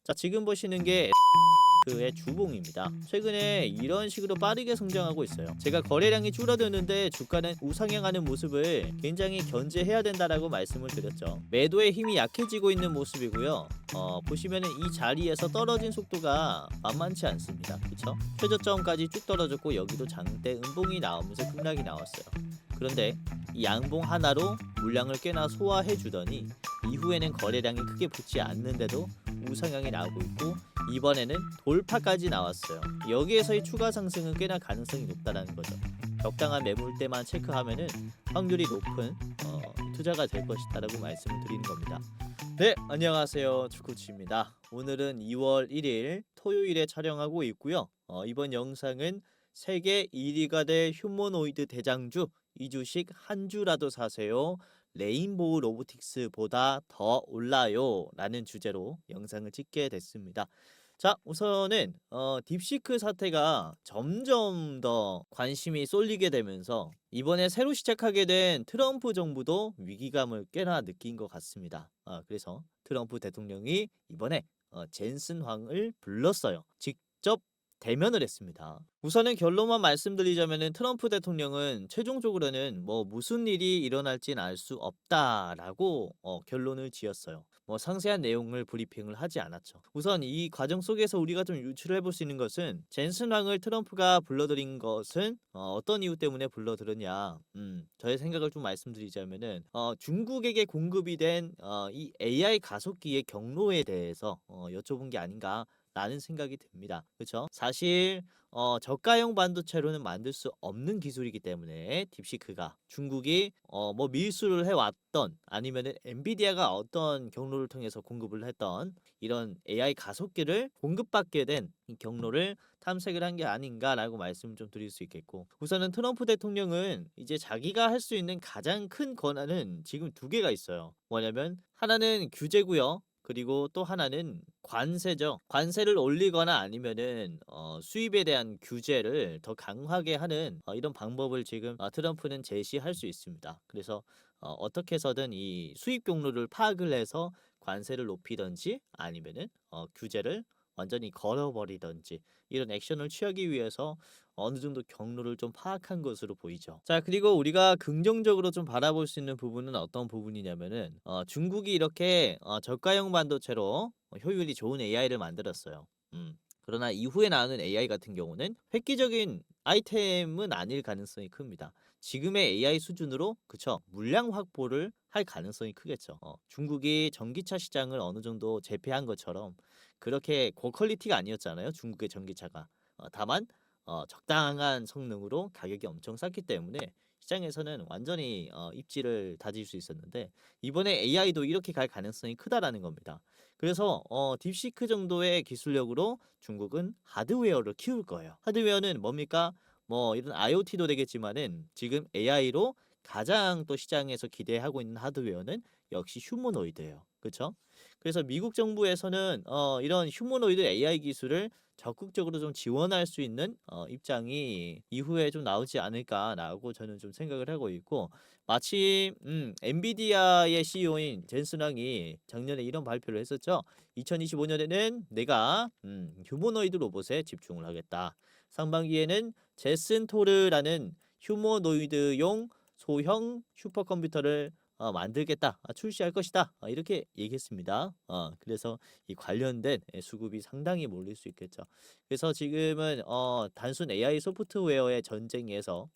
자, 지금 보시는 게 의 주봉입니다. 최근에 이런 식으로 빠르게 성장하고 있어요. 제가 거래량이 줄어드는데 주가는 우상향하는 모습을 굉장히 견제해야 된다라고 말씀을 드렸죠. 매도의 힘이 약해지고 있는 모습이고요. 보시면은 이 자리에서 떨어진 속도가 만만치 않습니다. 그쵸? 최저점까지 쭉 떨어졌고 여기도 장대 음봉이 나오면서 급락이 나왔어요. 그런데 이 양봉 하나로 물량을 꽤나 소화해 주더니 이후에는 거래량이 크게 붙지 않는데도 우상향이 나오고 있고 이번에는 돌파까지 나왔어요. 여기에서의 추가 상승은 꽤나 가능성이 높다라는 거죠. 적당한 매물대만 체크하면은 확률이 높은 투자가 될 것이다라고 말씀을 드리는 겁니다. 네, 안녕하세요. 주코치입니다. 오늘은 2월 1일 토요일에 촬영하고 있고요. 이번 영상은 세계 1위가 될 휴머노이드 대장주 이 주식 한 주라도 사세요. 레인보우 로보틱스보다 더 올라요 라는 주제로 영상을 찍게 됐습니다. 자, 우선은 딥시크 사태가 점점 더 관심이 쏠리게 되면서 이번에 새로 시작하게 된 트럼프 정부도 위기감을 꽤나 느낀 것 같습니다. 그래서 트럼프 대통령이 이번에 젠슨 황을 불렀어요. 직접 대면을 했습니다. 우선은 결론만 말씀드리자면은 트럼프 대통령은 최종적으로는 무슨 일이 일어날진 알 수 없다라고 결론을 지었어요. 상세한 내용을 브리핑을 하지 않았죠. 우선 이 과정 속에서 우리가 좀 유추해 볼 수 있는 것은 젠슨 왕을 트럼프가 불러들인 것은 어떤 이유 때문에 불러들였냐. 저의 생각을 좀 말씀드리자면은 중국에게 공급이 된 이 AI 가속기의 경로에 대해서 여쭤본 게 아닌가 라는 생각이 듭니다. 그렇죠? 사실 저가형 반도체로는 만들 수 없는 기술이기 때문에 딥시크가 중국이 밀수를 해왔던 아니면은 엔비디아가 어떤 경로를 통해서 공급을 했던 이런 AI 가속기를 공급받게 된 이 경로를 탐색을 한 게 아닌가라고 말씀을 좀 드릴 수 있겠고, 우선은 트럼프 대통령은 이제 자기가 할 수 있는 가장 큰 권한은 지금 두 개가 있어요. 뭐냐면 하나는 규제고요. 그리고 또 하나는 관세죠. 관세를 올리거나 아니면은 수입에 대한 규제를 더 강하게 하는 이런 방법을 지금 트럼프는 제시할 수 있습니다. 그래서 어떻게 해서든 이 수입 경로를 파악을 해서 관세를 높이든지 아니면은 규제를 완전히 걸어버리든지 이런 액션을 취하기 위해서 어느 정도 경로를 좀 파악한 것으로 보이죠. 자, 그리고 우리가 긍정적으로 좀 바라볼 수 있는 부분은 어떤 부분이냐면은 중국이 이렇게 저가형 반도체로 효율이 좋은 AI를 만들었어요. 그러나 이후에 나오는 AI 같은 경우는 획기적인 아이템은 아닐 가능성이 큽니다. 지금의 AI 수준으로 그쵸, 물량 확보를 할 가능성이 크겠죠. 중국이 전기차 시장을 어느 정도 제패한 것처럼 그렇게 고퀄리티가 아니었잖아요, 중국의 전기차가. 다만 적당한 성능으로 가격이 엄청 쌌기 때문에 시장에서는 완전히 입지를 다질 수 있었는데 이번에 AI도 이렇게 갈 가능성이 크다라는 겁니다. 그래서 딥시크 정도의 기술력으로 중국은 하드웨어를 키울 거예요. 하드웨어는 뭡니까? 이런 IoT도 되겠지만은 지금 AI로 가장 또 시장에서 기대하고 있는 하드웨어는 역시 휴머노이드예요. 그렇죠? 그래서 미국 정부에서는 이런 휴머노이드 AI 기술을 적극적으로 좀 지원할 수 있는 입장이 이후에 좀 나오지 않을까라고 저는 좀 생각을 하고 있고, 마침 엔비디아의 CEO인 젠슨 황이 작년에 이런 발표를 했었죠. 2025년에는 내가 휴머노이드 로봇에 집중을 하겠다. 상반기에는 제슨 토르라는 휴머노이드용 소형 슈퍼컴퓨터를 만들겠다, 출시할 것이다, 이렇게 얘기했습니다. 그래서 이 관련된 수급이 상당히 몰릴 수 있겠죠. 그래서 지금은 단순 AI 소프트웨어의 전쟁에서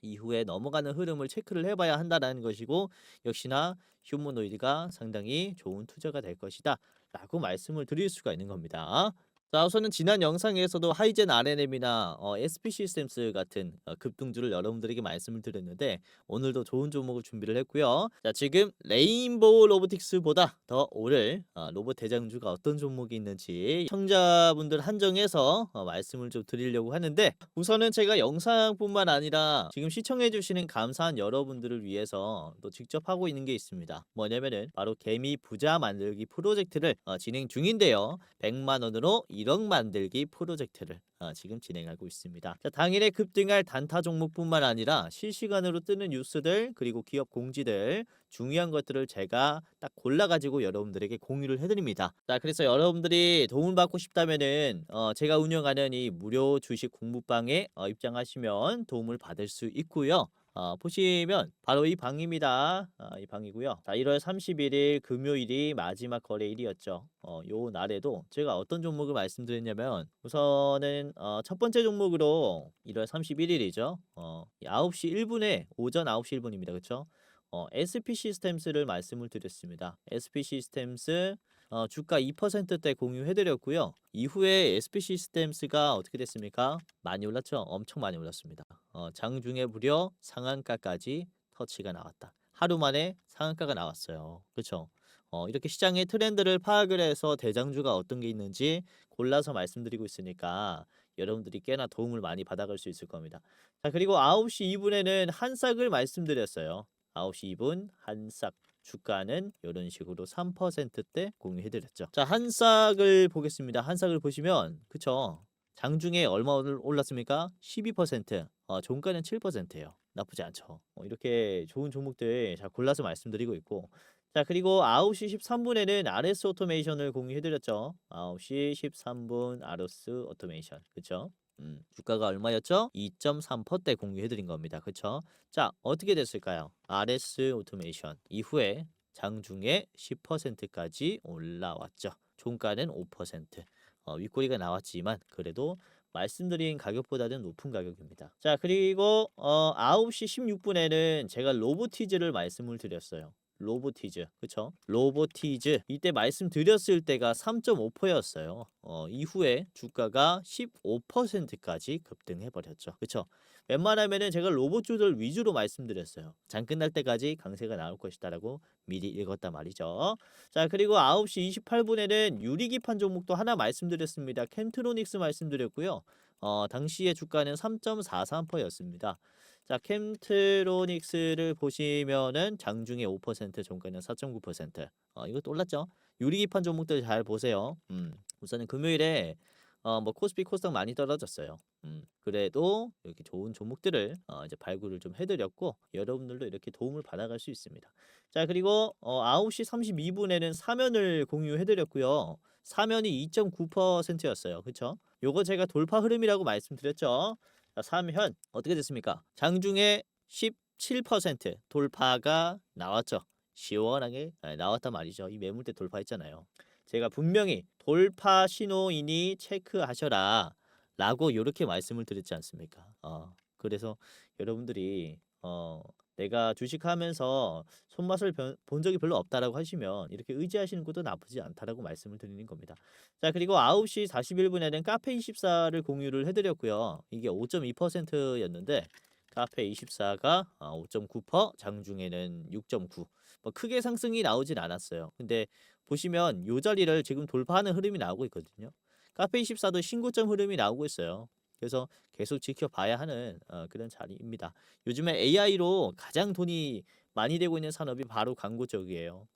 이후에 넘어가는 흐름을 체크를 해봐야 한다는 것이고, 역시나 휴머노이드가 상당히 좋은 투자가 될 것이다 라고 말씀을 드릴 수가 있는 겁니다. 자, 우선은 지난 영상에서도 하이젠 RNM이나 SP 시스템스 같은 급등주를 여러분들에게 말씀을 드렸는데 오늘도 좋은 종목을 준비를 했고요. 자, 지금 레인보우 로보틱스보다 더 오를 로봇 대장주가 어떤 종목이 있는지 시청자분들 한정해서 말씀을 좀 드리려고 하는데, 우선은 제가 영상뿐만 아니라 지금 시청해주시는 감사한 여러분들을 위해서 또 직접 하고 있는 게 있습니다. 뭐냐면은 바로 개미 부자 만들기 프로젝트를 진행 중인데요. 100만 원으로 1억 만들기 프로젝트를 지금 진행하고 있습니다. 자, 당일에 급등할 단타 종목뿐만 아니라 실시간으로 뜨는 뉴스들 그리고 기업 공지들 중요한 것들을 제가 딱 골라가지고 여러분들에게 공유를 해드립니다. 자, 그래서 여러분들이 도움을 받고 싶다면은 제가 운영하는 이 무료 주식 공부방에 입장하시면 도움을 받을 수 있고요. 보시면 바로 이 방입니다. 이 방이고요. 자, 1월 31일 금요일이 마지막 거래일이었죠. 요 날에도 제가 어떤 종목을 말씀드렸냐면 우선은 첫 번째 종목으로 1월 31일이죠. 9시 1분에 오전 9시 1분입니다. 그쵸? SP 시스템스를 말씀을 드렸습니다. SP 시스템스 주가 2%대 공유해드렸고요. 이후에 SP 시스템스가 어떻게 됐습니까? 많이 올랐죠? 엄청 많이 올랐습니다. 장중에 무려 상한가까지 터치가 나왔다. 하루 만에 상한가가 나왔어요. 그렇죠? 이렇게 시장의 트렌드를 파악을 해서 대장주가 어떤 게 있는지 골라서 말씀드리고 있으니까 여러분들이 꽤나 도움을 많이 받아갈 수 있을 겁니다. 자, 그리고 9시 2분에는 한싹을 말씀드렸어요. 9시 2분 한싹 주가는 이런 식으로 3%대 공유해드렸죠. 자, 한싹을 보겠습니다. 한싹을 보시면 그쵸? 장중에 얼마 올랐습니까? 12%. 종가는 7%예요. 나쁘지 않죠. 이렇게 좋은 종목들 잘 골라서 말씀드리고 있고. 자, 그리고 9시 13분에는 RS 오토메이션을 공유해드렸죠. 9시 13분 RS 오토메이션. 그쵸? 주가가 얼마였죠? 2.3%대 공유해드린 겁니다. 그쵸? 자, 어떻게 됐을까요? RS 오토메이션 이후에 장중에 10%까지 올라왔죠. 종가는 5%. 윗꼬리가 나왔지만 그래도 말씀드린 가격보다는 높은 가격입니다. 자, 그리고 9시 16분에는 제가 로보티즈를 말씀을 드렸어요. 로보티즈, 그쵸? 로보티즈 이때 말씀드렸을 때가 3.5%였어요. 이후에 주가가 15%까지 급등해 버렸죠. 그쵸? 웬만하면은 제가 로봇주들 위주로 말씀드렸어요. 장 끝날 때까지 강세가 나올 것이다라고 미리 읽었단 말이죠. 자, 그리고 9시 28분에는 유리기판 종목도 하나 말씀드렸습니다. 캠트로닉스 말씀드렸고요. 당시의 주가는 3.43%였습니다. 자, 캠트로닉스를 보시면은 장중에 5%, 종가는 4.9%. 이것도 올랐죠. 유리기판 종목들 잘 보세요. 우선은 금요일에 뭐 코스피 코스닥 많이 떨어졌어요. 그래도 이렇게 좋은 종목들을 이제 발굴을 좀 해드렸고 여러분들도 이렇게 도움을 받아갈 수 있습니다. 자, 그리고 9시 32분에는 사면을 공유해드렸고요. 사면이 2.9%였어요. 그쵸? 요거 제가 돌파 흐름이라고 말씀드렸죠. 자, 사면 어떻게 됐습니까? 장중에 17% 돌파가 나왔죠. 시원하게 나왔단 말이죠. 이 매물대 돌파했잖아요. 제가 분명히 돌파 신호이니 체크하셔라 라고 이렇게 말씀을 드렸지 않습니까? 그래서 여러분들이 내가 주식하면서 손맛을 본 적이 별로 없다라고 하시면 이렇게 의지하시는 것도 나쁘지 않다라고 말씀을 드리는 겁니다. 자, 그리고 9시 41분에는 카페24를 공유를 해드렸고요. 이게 5.2%였는데 카페24가 5.9%, 장중에는 6.9%. 뭐 크게 상승이 나오진 않았어요. 근데 보시면 요 자리를 지금 돌파하는 흐름이 나오고 있거든요. 카페24도 신고점 흐름이 나오고 있어요. 그래서 계속 지켜봐야 하는 그런 자리입니다. 요즘에 AI로 가장 돈이 많이 되고 있는 산업이 바로 광고 쪽이에요.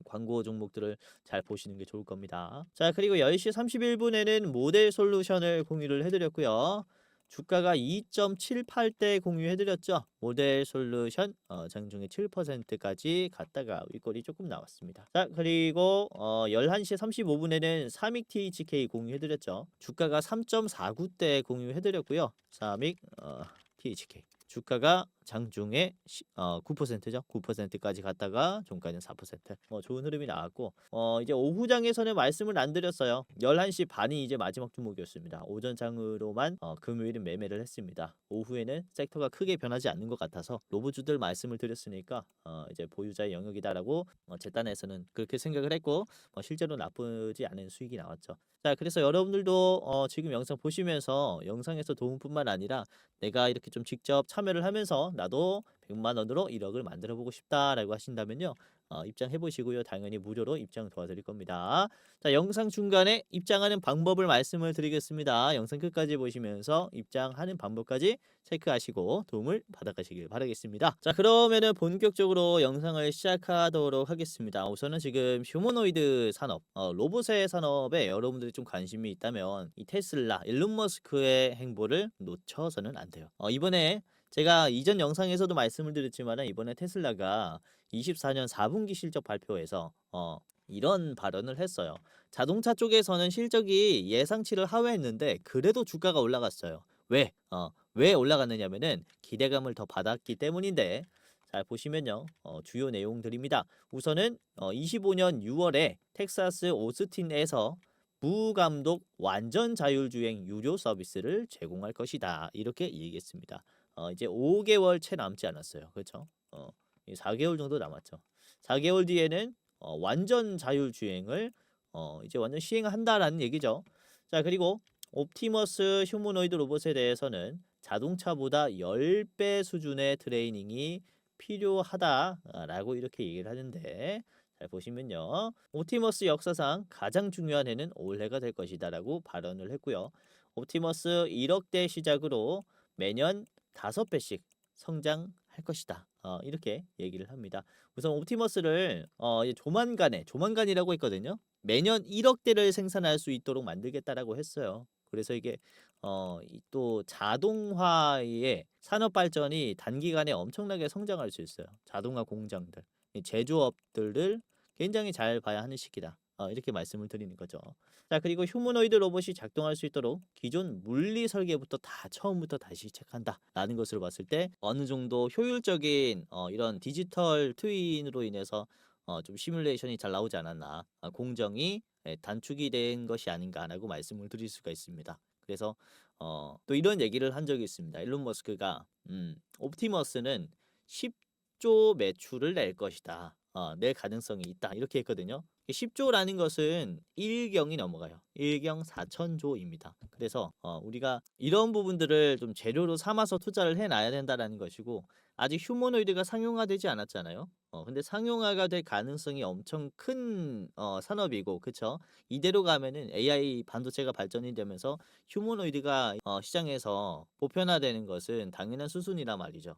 광고 종목들을 잘 보시는 게 좋을 겁니다. 자, 그리고 10시 31분에는 모델 솔루션을 공유를 해드렸고요. 주가가 2.78대 공유해드렸죠. 모델 솔루션 장중에 7%까지 갔다가 윗꼬리 조금 나왔습니다. 자, 그리고 11시 35분에는 삼익 THK 공유해드렸죠. 주가가 3.49대 공유해드렸고요. 삼익 THK 주가가 장중에 9%죠. 9%까지 갔다가 종가는 4%. 좋은 흐름이 나왔고 이제 오후장에서는 말씀을 안 드렸어요. 11시 반이 이제 마지막 종목이었습니다. 오전장으로만 금요일은 매매를 했습니다. 오후에는 섹터가 크게 변하지 않는 것 같아서 로봇주들 말씀을 드렸으니까 이제 보유자의 영역이다라고 제 딴에서는 그렇게 생각을 했고 실제로 나쁘지 않은 수익이 나왔죠. 자, 그래서 여러분들도 지금 영상 보시면서 영상에서 도움뿐만 아니라 내가 이렇게 좀 직접 참여를 하면서 나도 100만 원으로 1억을 만들어 보고 싶다라고 하신다면요. 입장해 보시고요. 당연히 무료로 입장 도와드릴 겁니다. 자, 영상 중간에 입장하는 방법을 말씀을 드리겠습니다. 영상 끝까지 보시면서 입장하는 방법까지 체크하시고 도움을 받아가시길 바라겠습니다. 자, 그러면은 본격적으로 영상을 시작하도록 하겠습니다. 우선은 지금 휴머노이드 산업, 로봇의 산업에 여러분들이 좀 관심이 있다면 이 테슬라, 일론 머스크의 행보를 놓쳐서는 안 돼요. 이번에 제가 이전 영상에서도 말씀을 드렸지만 이번에 테슬라가 24년 4분기 실적 발표에서 이런 발언을 했어요. 자동차 쪽에서는 실적이 예상치를 하회했는데 그래도 주가가 올라갔어요. 왜? 왜 올라갔느냐면은 기대감을 더 받았기 때문인데, 잘 보시면요. 주요 내용들입니다. 우선은 25년 6월에 텍사스 오스틴에서 무감독 완전 자율주행 유료 서비스를 제공할 것이다. 이렇게 얘기했습니다. 이제 5개월 채 남지 않았어요. 그렇죠? 4개월 정도 남았죠. 4개월 뒤에는 완전 자율주행을 이제 완전 시행한다라는 얘기죠. 자, 그리고 옵티머스 휴머노이드 로봇에 대해서는 자동차보다 10배 수준의 트레이닝이 필요하다라고 이렇게 얘기를 하는데, 잘 보시면요. 옵티머스 역사상 가장 중요한 해는 올해가 될 것이다라고 발언을 했고요. 옵티머스 1억대 시작으로 매년 5배씩 성장할 것이다. 이렇게 얘기를 합니다. 우선 옵티머스를 이제 조만간이라고 했거든요. 매년 1억대를 생산할 수 있도록 만들겠다라고 했어요. 그래서 이게 또 자동화의 산업 발전이 단기간에 엄청나게 성장할 수 있어요. 자동화 공장들, 이 제조업들을 굉장히 잘 봐야 하는 시기다. 이렇게 말씀을 드리는 거죠. 자, 그리고 휴머노이드 로봇이 작동할 수 있도록 기존 물리 설계부터 다 처음부터 다시 체크한다라는 것으로 봤을 때 어느 정도 효율적인 이런 디지털 트윈으로 인해서 좀 시뮬레이션이 잘 나오지 않았나, 공정이 단축이 된 것이 아닌가라고 말씀을 드릴 수가 있습니다. 그래서 또 이런 얘기를 한 적이 있습니다. 일론 머스크가 옵티머스는 10조 매출을 낼 것이다. 낼 가능성이 있다. 이렇게 했거든요. 10조라는 것은 1경이 넘어가요. 1경 4천조입니다. 그래서 우리가 이런 부분들을 좀 재료로 삼아서 투자를 해놔야 된다라는 것이고, 아직 휴머노이드가 상용화되지 않았잖아요. 근데 상용화가 될 가능성이 엄청 큰 산업이고, 그쵸? 이대로 가면은 AI 반도체가 발전이 되면서 휴머노이드가 시장에서 보편화되는 것은 당연한 수순이란 말이죠.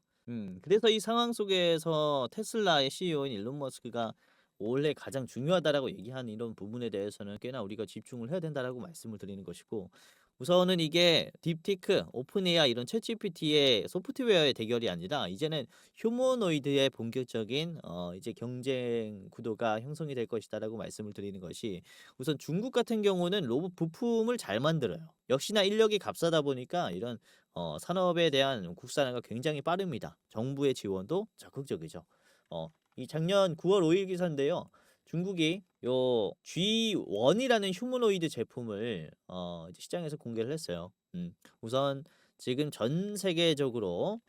그래서 이 상황 속에서 테슬라의 CEO인 일론 머스크가 올해 가장 중요하다라고 얘기하는 이런 부분에 대해서는 꽤나 우리가 집중을 해야 된다라고 말씀을 드리는 것이고, 우선은 이게 딥티크, 오픈 AI 이런 챗GPT의 소프트웨어의 대결이 아니라 이제는 휴머노이드의 본격적인 이제 경쟁 구도가 형성이 될 것이다라고 말씀을 드리는 것이, 우선 중국 같은 경우는 로봇 부품을 잘 만들어요. 역시나 인력이 값싸다 보니까 이런 산업에 대한 국산화가 굉장히 빠릅니다. 정부의 지원도 적극적이죠. 이 작년 9월 5일 기사인데요. 중국이 요 G1이라는 휴머노이드 제품을 이제 시장에서 공개를 했어요. 우선 지금 전 세계적으로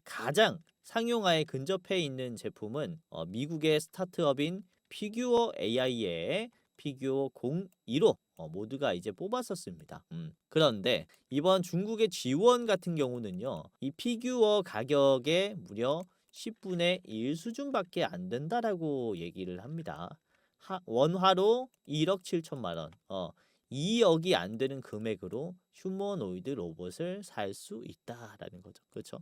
가장 상용화에 근접해 있는 제품은 미국의 스타트업인 피규어 AI의 피규어 02로 모두가 이제 뽑았었습니다. 그런데 이번 중국의 G1 같은 경우는요, 이 피규어 가격의 무려 10분의 1 수준밖에 안 된다라고 얘기를 합니다. 원화로 1억 7천만 원, 2억이 안 되는 금액으로 휴머노이드 로봇을 살 수 있다라는 거죠. 그렇죠?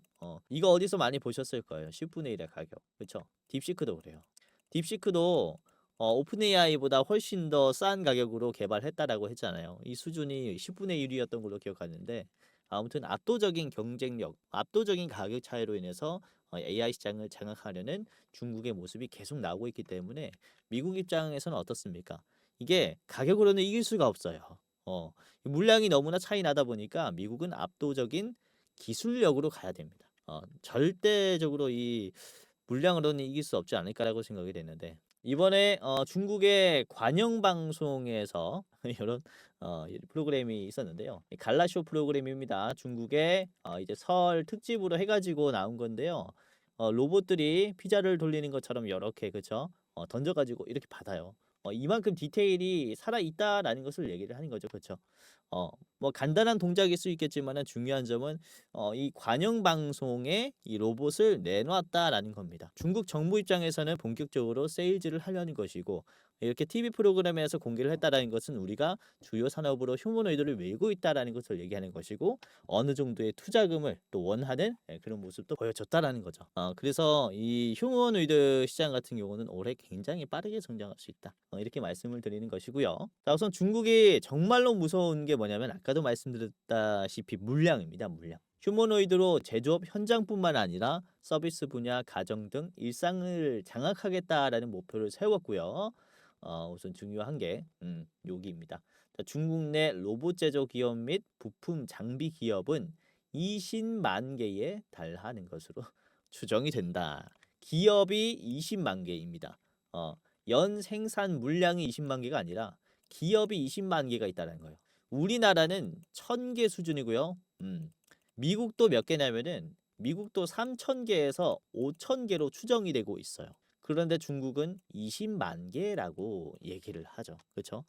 이거 어디서 많이 보셨을 거예요. 10분의 1의 가격. 그렇죠? 딥시크도 그래요. 딥시크도 오픈 AI보다 훨씬 더 싼 가격으로 개발했다라고 했잖아요. 이 수준이 10분의 1이었던 걸로 기억하는데, 아무튼 압도적인 경쟁력, 압도적인 가격 차이로 인해서 AI 시장을 장악하려는 중국의 모습이 계속 나오고 있기 때문에 미국 입장에서는 어떻습니까? 이게 가격으로는 이길 수가 없어요. 물량이 너무나 차이 나다 보니까 미국은 압도적인 기술력으로 가야 됩니다. 절대적으로 이 물량으로는 이길 수 없지 않을까라고 생각이 되는데, 이번에 중국의 관영 방송에서 이런 프로그램이 있었는데요. 갈라쇼 프로그램입니다. 중국의 이제 설 특집으로 해가지고 나온 건데요. 로봇들이 피자를 돌리는 것처럼 이렇게, 그쵸? 던져가지고 이렇게 받아요. 이만큼 디테일이 살아있다라는 것을 얘기를 하는 거죠. 그쵸? 뭐 간단한 동작일 수 있겠지만은 중요한 점은 이 관영 방송에 이 로봇을 내놨다라는 겁니다. 중국 정부 입장에서는 본격적으로 세일즈를 하려는 것이고 이렇게 TV 프로그램에서 공개를 했다라는 것은 우리가 주요 산업으로 휴머노이드를 밀고 있다라는 것을 얘기하는 것이고 어느 정도의 투자금을 또 원하는 그런 모습도 보여줬다라는 거죠. 그래서 이 휴머노이드 시장 같은 경우는 올해 굉장히 빠르게 성장할 수 있다. 이렇게 말씀을 드리는 것이고요. 자, 우선 중국이 정말로 무서운 게 뭐냐면 아까도 말씀드렸다시피 물량입니다. 물량. 휴머노이드로 제조업 현장뿐만 아니라 서비스 분야, 가정 등 일상을 장악하겠다라는 목표를 세웠고요. 우선 중요한 게 여기입니다. 자, 중국 내 로봇 제조 기업 및 부품 장비 기업은 20만 개에 달하는 것으로 추정이 된다. 기업이 20만 개입니다. 연 생산 물량이 20만 개가 아니라 기업이 20만 개가 있다는 거예요. 우리나라는 1000개 수준이고요. 미국도 몇 개냐면은 미국도 3000개에서 5000개로 추정이 되고 있어요. 그런데 중국은 20만 개라고 얘기를 하죠. 그렇죠?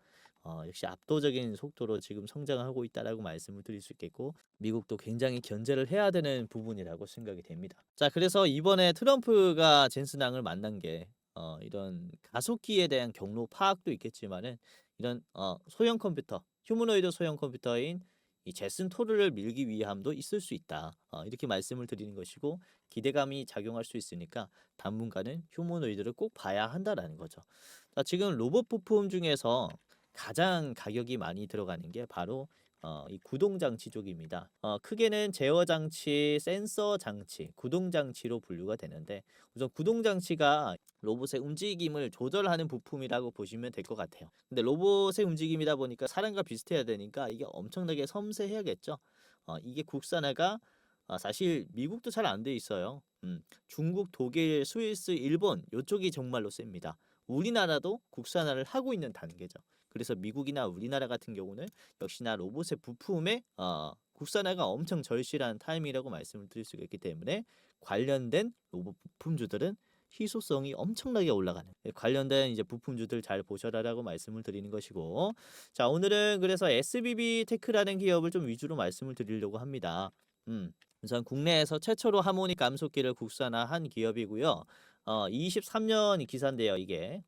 역시 압도적인 속도로 지금 성장하고 있다라고 말씀을 드릴 수 있겠고 미국도 굉장히 견제를 해야 되는 부분이라고 생각이 됩니다. 자, 그래서 이번에 트럼프가 젠슨왕을 만난 게 이런 가속기에 대한 경로 파악도 있겠지만은 이런 소형 컴퓨터, 휴머노이드 소형 컴퓨터인 이 제슨 토르를 밀기 위함도 있을 수 있다. 이렇게 말씀을 드리는 것이고 기대감이 작용할 수 있으니까 당분간은 휴머노이드를 꼭 봐야 한다라는 거죠. 자, 지금 로봇 부품 중에서 가장 가격이 많이 들어가는 게 바로 이 구동 장치 쪽입니다. 크게는 제어 장치, 센서 장치, 구동 장치로 분류가 되는데 우선 구동 장치가 로봇의 움직임을 조절하는 부품이라고 보시면 될 것 같아요. 근데 로봇의 움직임이다 보니까 사람과 비슷해야 되니까 이게 엄청나게 섬세해야겠죠. 이게 국산화가 사실 미국도 잘 안 돼 있어요. 중국, 독일, 스위스, 일본 이쪽이 정말로 셉니다. 우리나라도 국산화를 하고 있는 단계죠. 그래서 미국이나 우리나라 같은 경우는 역시나 로봇의 부품에 국산화가 엄청 절실한 타임이라고 말씀을 드릴 수가 있기 때문에 관련된 로봇 부품주들은 희소성이 엄청나게 올라가는 관련된 이제 부품주들 잘 보셔라라고 말씀을 드리는 것이고 자 오늘은 그래서 SBB 테크라는 기업을 좀 위주로 말씀을 드리려고 합니다. 우선 국내에서 최초로 하모닉 감속기를 국산화한 기업이고요. 23년 기사인데요, 이게.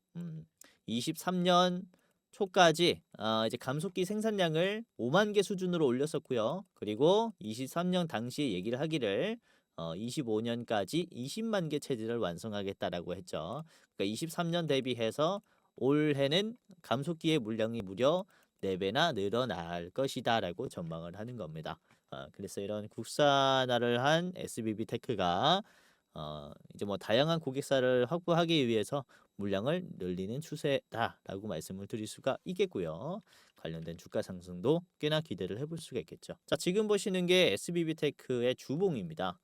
23년 초까지 이제 감속기 생산량을 5만 개 수준으로 올렸었고요. 그리고 23년 당시 얘기를 하기를 25년까지 20만 개 체질을 완성하겠다라고 했죠. 그러니까 23년 대비해서 올해는 감속기의 물량이 무려 4배나 늘어날 것이다라고 전망을 하는 겁니다. 그래서 이런 국산화를 한 SBB 테크가 이제 뭐 다양한 고객사를 확보하기 위해서 물량을 늘리는 추세다라고 말씀을 드릴 수가 있겠고요. 관련된 주가 상승도 꽤나 기대를 해볼 수가 있겠죠. 자, 지금 보시는 게 SBB 테크의 주봉입니다.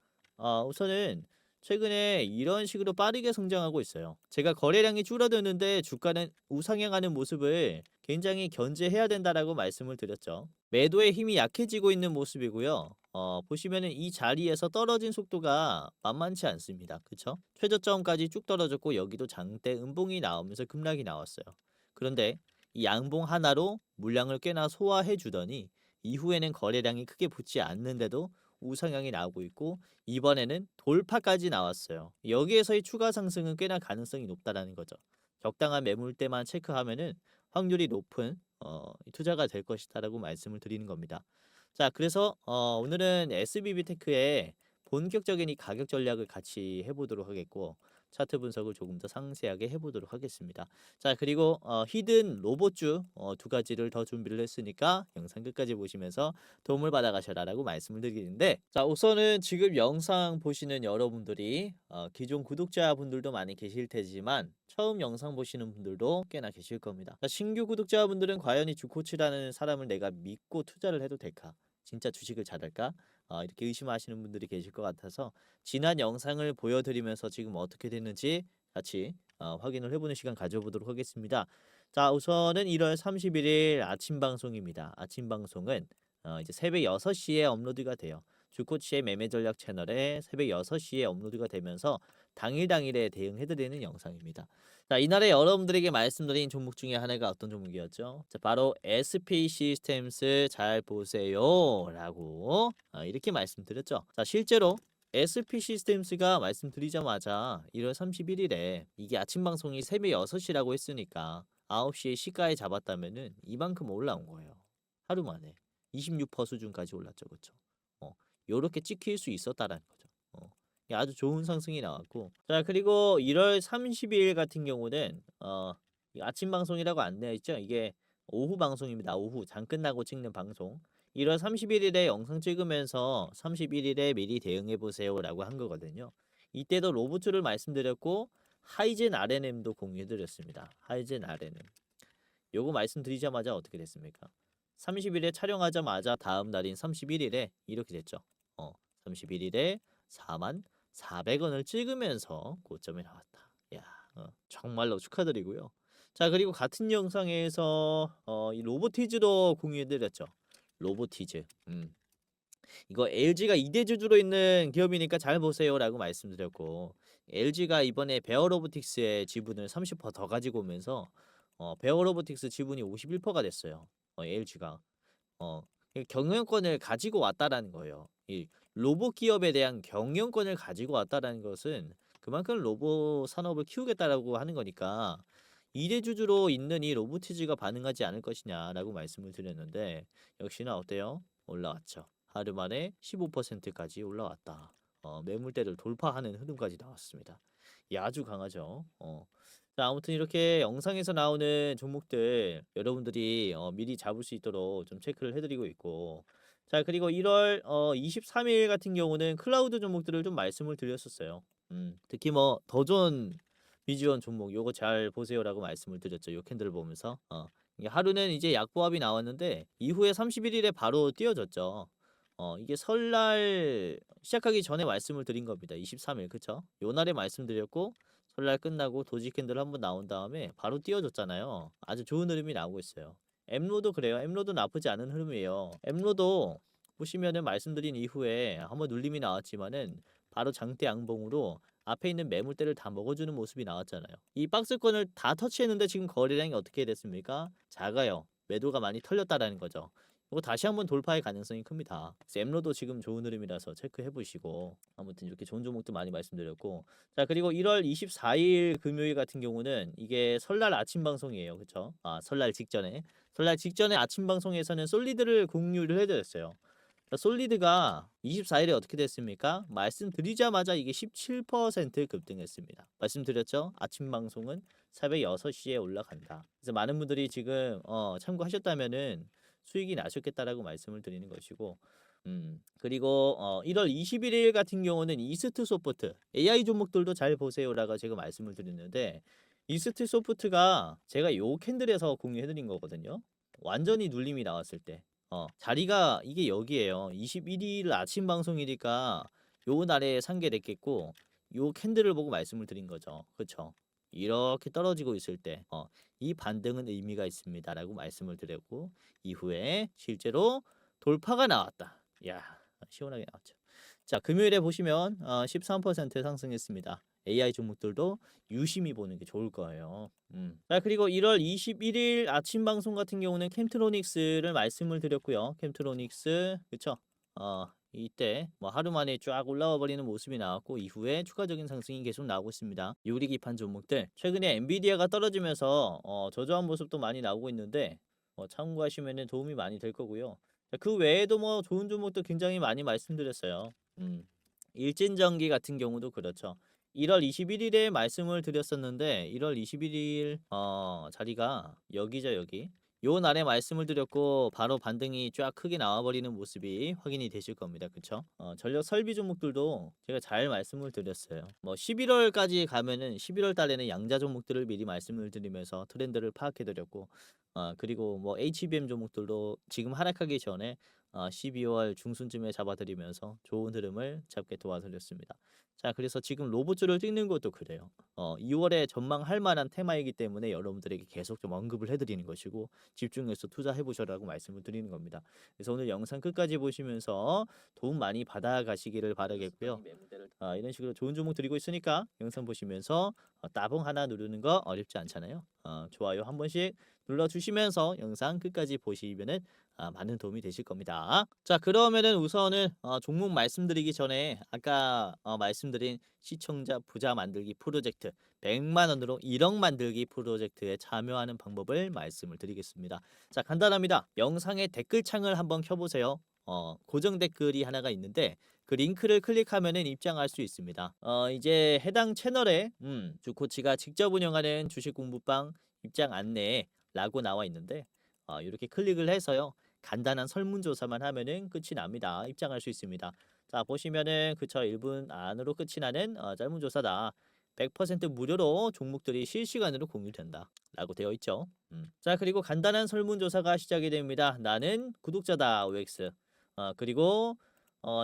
우선은 최근에 이런 식으로 빠르게 성장하고 있어요. 제가 거래량이 줄어드는데 주가는 우상향하는 모습을 굉장히 견제해야 된다라고 말씀을 드렸죠. 매도의 힘이 약해지고 있는 모습이고요. 보시면은 이 자리에서 떨어진 속도가 만만치 않습니다. 그쵸? 최저점까지 쭉 떨어졌고 여기도 장대 음봉이 나오면서 급락이 나왔어요. 그런데 이 양봉 하나로 물량을 꽤나 소화해 주더니 이후에는 거래량이 크게 붙지 않는데도 우상향이 나오고 있고 이번에는 돌파까지 나왔어요. 여기에서의 추가 상승은 꽤나 가능성이 높다라는 거죠. 적당한 매물대만 체크하면은 확률이 높은 투자가 될 것이다라고 말씀을 드리는 겁니다. 자, 그래서 오늘은 SBB 테크의 본격적인 이 가격 전략을 같이 해보도록 하겠고 차트 분석을 조금 더 상세하게 해보도록 하겠습니다. 자, 그리고 히든 로봇주 두 가지를 더 준비를 했으니까 영상 끝까지 보시면서 도움을 받아가셔라라고 말씀을 드리는데 자, 우선은 지금 영상 보시는 여러분들이 기존 구독자분들도 많이 계실 테지만 처음 영상 보시는 분들도 꽤나 계실 겁니다. 자, 신규 구독자분들은 과연 이 주코치라는 사람을 내가 믿고 투자를 해도 될까? 진짜 주식을 잘할까? 이렇게 의심하시는 분들이 계실 것 같아서 지난 영상을 보여드리면서 지금 어떻게 됐는지 같이 확인을 해보는 시간 가져보도록 하겠습니다. 자, 우선은 1월 31일 아침 방송입니다. 아침 방송은 이제 새벽 6시에 업로드가 돼요. 주코치의 매매 전략 채널에 새벽 6시에 업로드가 되면서 당일에 대응해드리는 영상입니다. 자, 이날에 여러분들에게 말씀드린 종목 중에 하나가 어떤 종목이었죠? 자, 바로 SP 시스템스 잘 보세요 라고 이렇게 말씀드렸죠. 자, 실제로 SP 시스템스가 말씀드리자마자 1월 31일에 이게 아침 방송이 새벽 6시라고 했으니까 9시에 시가에 잡았다면은 이만큼 올라온 거예요. 하루 만에 26% 수준까지 올랐죠. 그쵸? 요렇게 찍힐 수 있었다라는 거죠. 이게 아주 좋은 상승이 나왔고, 자, 그리고 1월 30일 같은 경우는 이 아침 방송이라고 안내했죠. 이게 오후 방송입니다. 오후 장 끝나고 찍는 방송. 1월 31일에 영상 찍으면서 31일에 미리 대응해 보세요라고 한 거거든요. 이때도 로봇을 말씀드렸고 하이젠 RNM도 공유해 드렸습니다. 하이젠 RNM. 요거 말씀드리자마자 어떻게 됐습니까? 30일에 촬영하자마자 다음 날인 31일에 이렇게 됐죠. 31일에 44,400원을 찍으면서 고점에 나왔다. 야, 정말로 축하드리고요. 자, 그리고 같은 영상에서 이 로보티즈도 공유해드렸죠. 로보티즈. 이거 LG가 2대 주주로 있는 기업이니까 잘 보세요라고 말씀드렸고, LG가 이번에 베어로보틱스의 지분을 30%더 가지고 오면서 베어로보틱스 지분이 51%가 됐어요. LG가 경영권을 가지고 왔다라는 거예요. 이 로봇 기업에 대한 경영권을 가지고 왔다라는 것은 그만큼 로봇 산업을 키우겠다라고 하는 거니까 2대 주주로 있는 이 로보티즈가 반응하지 않을 것이냐라고 말씀을 드렸는데 역시나 어때요? 올라왔죠. 하루 만에 15%까지 올라왔다. 매물대를 돌파하는 흐름까지 나왔습니다. 이 아주 강하죠. 자, 아무튼 이렇게 영상에서 나오는 종목들 여러분들이 미리 잡을 수 있도록 좀 체크를 해드리고 있고, 자, 그리고 1월 23일 같은 경우는 클라우드 종목들을 좀 말씀을 드렸었어요. 특히 뭐 더존 비지원 종목 요거 잘 보세요라고 말씀을 드렸죠. 요 캔들을 보면서 이게 하루는 이제 약보합이 나왔는데 이후에 31일에 바로 띄어졌죠. 이게 설날 시작하기 전에 말씀을 드린 겁니다. 23일 그쵸? 요 날에 말씀드렸고 설날 끝나고 도지 캔들 한번 나온 다음에 바로 띄어졌잖아요. 아주 좋은 흐름이 나오고 있어요. 엠로도 그래요. 엠로도 나쁘지 않은 흐름이에요. 엠로도 보시면은 말씀드린 이후에 한번 눌림이 나왔지만은 바로 장대 양봉으로 앞에 있는 매물대를 다 먹어주는 모습이 나왔잖아요. 이 박스권을 다 터치했는데 지금 거래량이 어떻게 됐습니까? 작아요. 매도가 많이 털렸다라는 거죠. 이거 다시 한번 돌파할 가능성이 큽니다. 엠로도 지금 좋은 흐름이라서 체크해 보시고, 아무튼 이렇게 좋은 종목도 많이 말씀드렸고, 자, 그리고 1월 24일 금요일 같은 경우는 이게 설날 아침 방송이에요. 그쵸? 설날 직전에 아침 방송에서는 솔리드를 공유를 해드렸어요. 솔리드가 24일에 어떻게 됐습니까? 말씀드리자마자 이게 17% 급등했습니다. 말씀드렸죠? 아침 방송은 새벽 6시에 올라간다. 그래서 많은 분들이 지금 참고하셨다면은 수익이 나셨겠다라고 말씀을 드리는 것이고, 그리고 1월 21일 같은 경우는 이스트 소프트 AI 종목들도 잘 보세요라고 제가 말씀을 드렸는데, 이스트 소프트가 제가 요 캔들에서 공유해드린 거거든요. 완전히 눌림이 나왔을 때 자리가 이게 여기에요. 21일 아침 방송이니까 요 날에 상계됐겠고 요 캔들을 보고 말씀을 드린 거죠. 그쵸? 이렇게 떨어지고 있을 때 이 반등은 의미가 있습니다라고 말씀을 드렸고 이후에 실제로 돌파가 나왔다. 야, 시원하게 나왔죠. 자, 금요일에 보시면 13% 상승했습니다. AI 종목들도 유심히 보는 게 좋을 거예요. 자, 그리고 1월 21일 아침 방송 같은 경우는 캠트로닉스를 말씀을 드렸고요. 캠트로닉스 그쵸? 이때 뭐 하루 만에 쫙 올라와 버리는 모습이 나왔고 이후에 추가적인 상승이 계속 나오고 있습니다. 요리 기판 종목들 최근에 엔비디아가 떨어지면서 저조한 모습도 많이 나오고 있는데 참고하시면 도움이 많이 될 거고요. 자, 그 외에도 뭐 좋은 종목도 굉장히 많이 말씀드렸어요. 일진전기 같은 경우도 그렇죠. 1월 21일에 말씀을 드렸었는데 1월 21일 자리가 여기죠. 여기 요 날에 말씀을 드렸고 바로 반등이 쫙 크게 나와버리는 모습이 확인이 되실 겁니다. 그쵸? 전력 설비 종목들도 제가 잘 말씀을 드렸어요. 뭐 11월까지 가면은 11월 달에는 양자 종목들을 미리 말씀을 드리면서 트렌드를 파악해 드렸고 그리고 뭐 HBM 종목들도 지금 하락하기 전에 12월 중순쯤에 잡아드리면서 좋은 흐름을 잡게 도와드렸습니다. 자, 그래서 지금 로봇주를 찍는 것도 그래요. 2월에 전망할 만한 테마이기 때문에 여러분들에게 계속 좀 언급을 해드리는 것이고 집중해서 투자해 보셔라고 말씀을 드리는 겁니다. 그래서 오늘 영상 끝까지 보시면서 도움 많이 받아가시기를 바라겠고요. 이런 식으로 좋은 종목 드리고 있으니까 영상 보시면서 따봉 하나 누르는 거 어렵지 않잖아요. 좋아요 한 번씩 눌러주시면서 영상 끝까지 보시면은 많은 도움이 되실 겁니다. 자, 그러면은 우선은 종목 말씀드리기 전에 아까 말씀드린 시청자 부자 만들기 프로젝트 100만 원으로 1억 만들기 프로젝트에 참여하는 방법을 말씀을 드리겠습니다. 자, 간단합니다. 영상의 댓글창을 한번 켜보세요. 고정 댓글이 하나가 있는데 그 링크를 클릭하면은 입장할 수 있습니다. 이제 해당 채널에 주코치가 직접 운영하는 주식 공부방 입장 안내라고 나와 있는데 이렇게 클릭을 해서요. 간단한 설문조사만 하면은 끝이 납니다. 입장할 수 있습니다. 자, 보시면은 그쵸 1분 안으로 끝이 나는 설문조사다. 100% 무료로 종목들이 실시간으로 공유된다 라고 되어 있죠. 자, 그리고 간단한 설문조사가 시작이 됩니다. 나는 구독자다 OX. 그리고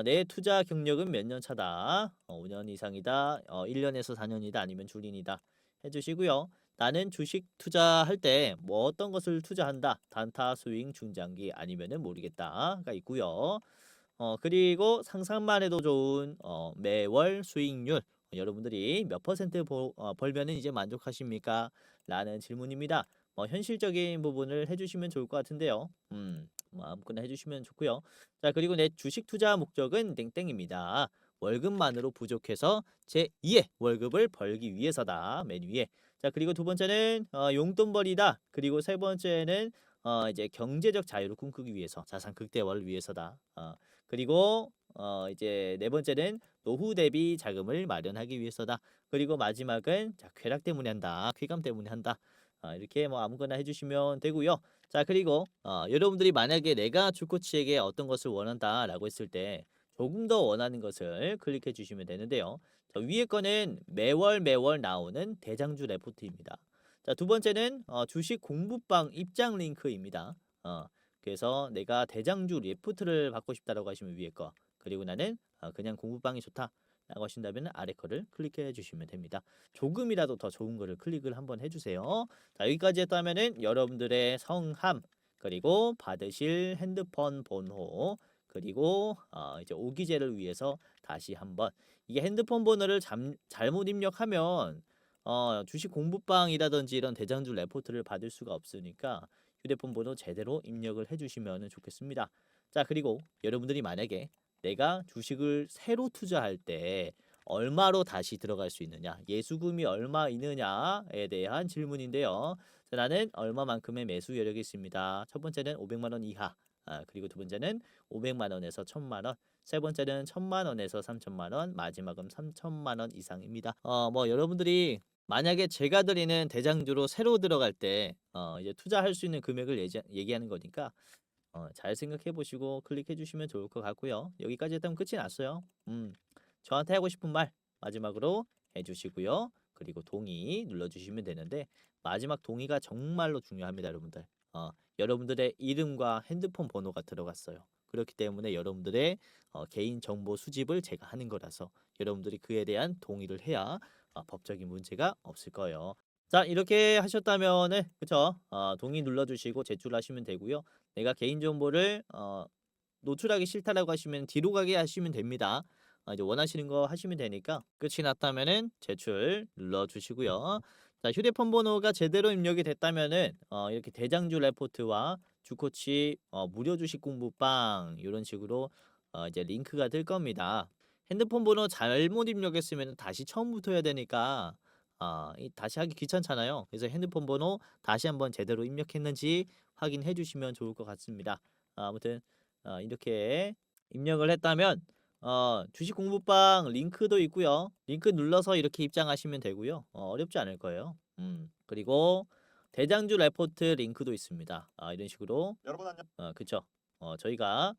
내 투자 경력은 몇 년 차다. 5년 이상이다. 1년에서 4년이다. 아니면 줄인이다. 해주시고요. 나는 주식 투자할 때 뭐 어떤 것을 투자한다. 단타, 스윙, 중장기 아니면은 모르겠다가 있고요. 그리고 상상만 해도 좋은 매월 수익률 여러분들이 몇 퍼센트 벌면은 이제 만족하십니까? 라는 질문입니다. 현실적인 부분을 해주시면 좋을 것 같은데요. 뭐 아무거나 해주시면 좋고요. 자, 그리고 내 주식 투자 목적은 땡땡입니다. 월급만으로 부족해서 제 2의 월급을 벌기 위해서다. 맨 위에. 자, 그리고 두 번째는 용돈벌이다. 그리고 세 번째는 이제 경제적 자유를 꿈꾸기 위해서 자산 극대화를 위해서다. 그리고 이제 네 번째는 노후 대비 자금을 마련하기 위해서다. 그리고 마지막은 자, 쾌락 때문에 한다. 쾌감 때문에 한다. 이렇게 뭐 아무거나 해주시면 되고요. 자, 그리고 여러분들이 만약에 내가 주코치에게 어떤 것을 원한다라고 했을 때 조금 더 원하는 것을 클릭해 주시면 되는데요. 자, 위에 거는 매월 나오는 대장주 레포트입니다. 자, 두 번째는 주식 공부방 입장 링크입니다. 그래서 내가 대장주 레포트를 받고 싶다라고 하시면 위에 거, 그리고 나는 그냥 공부방이 좋다 라고 하신다면 아래 거를 클릭해 주시면 됩니다. 조금이라도 더 좋은 거를 클릭을 한번 해주세요. 자, 여기까지 했다면은 여러분들의 성함, 그리고 받으실 핸드폰 번호, 그리고 이제 오기제를 위해서 다시 한번 이게 핸드폰 번호를 잘못 입력하면 주식 공부방이라든지 이런 대장주 레포트를 받을 수가 없으니까 휴대폰 번호 제대로 입력을 해주시면 좋겠습니다. 자, 그리고 여러분들이 만약에 내가 주식을 새로 투자할 때 얼마로 다시 들어갈 수 있느냐, 예수금이 얼마 있느냐에 대한 질문인데요. 자, 나는 얼마만큼의 매수 여력이 있습니다. 첫 번째는 500만 원 이하, 그리고 두 번째는 500만 원에서 1000만 원, 세 번째는 1000만 원에서 3000만 원, 마지막은 3000만 원 이상입니다. 뭐 여러분들이 만약에 제가 드리는 대장주로 새로 들어갈 때 이제 투자할 수 있는 금액을 얘기하는 거니까 잘 생각해 보시고 클릭해 주시면 좋을 것 같고요. 여기까지 했다면 끝이 났어요. 저한테 하고 싶은 말 마지막으로 해주시고요. 그리고 동의 눌러주시면 되는데 마지막 동의가 정말로 중요합니다, 여러분들. 여러분들의 이름과 핸드폰 번호가 들어갔어요. 그렇기 때문에 여러분들의 개인 정보 수집을 제가 하는 거라서 여러분들이 그에 대한 동의를 해야 법적인 문제가 없을 거예요. 자, 이렇게 하셨다면은 그쵸? 동의 눌러주시고 제출하시면 되고요. 내가 개인정보를 노출하기 싫다라고 하시면 뒤로 가게 하시면 됩니다. 이제 원하시는 거 하시면 되니까 끝이 났다면은 제출 눌러주시고요. 자, 휴대폰 번호가 제대로 입력이 됐다면은 이렇게 대장주 레포트와 주코치 무료 주식 공부방 이런 식으로 이제 링크가 뜰 겁니다. 핸드폰 번호 잘못 입력했으면 다시 처음부터 해야 되니까 다시 하기 귀찮잖아요. 그래서 핸드폰 번호 다시 한번 제대로 입력했는지 확인해 주시면 좋을 것 같습니다. 아무튼 이렇게 입력을 했다면 주식 공부방 링크도 있고요. 링크 눌러서 이렇게 입장하시면 되고요. 어렵지 않을 거예요. 그리고 대장주 레포트 링크도 있습니다. 이런 식으로 여러분 안녕. 그쵸. 저희가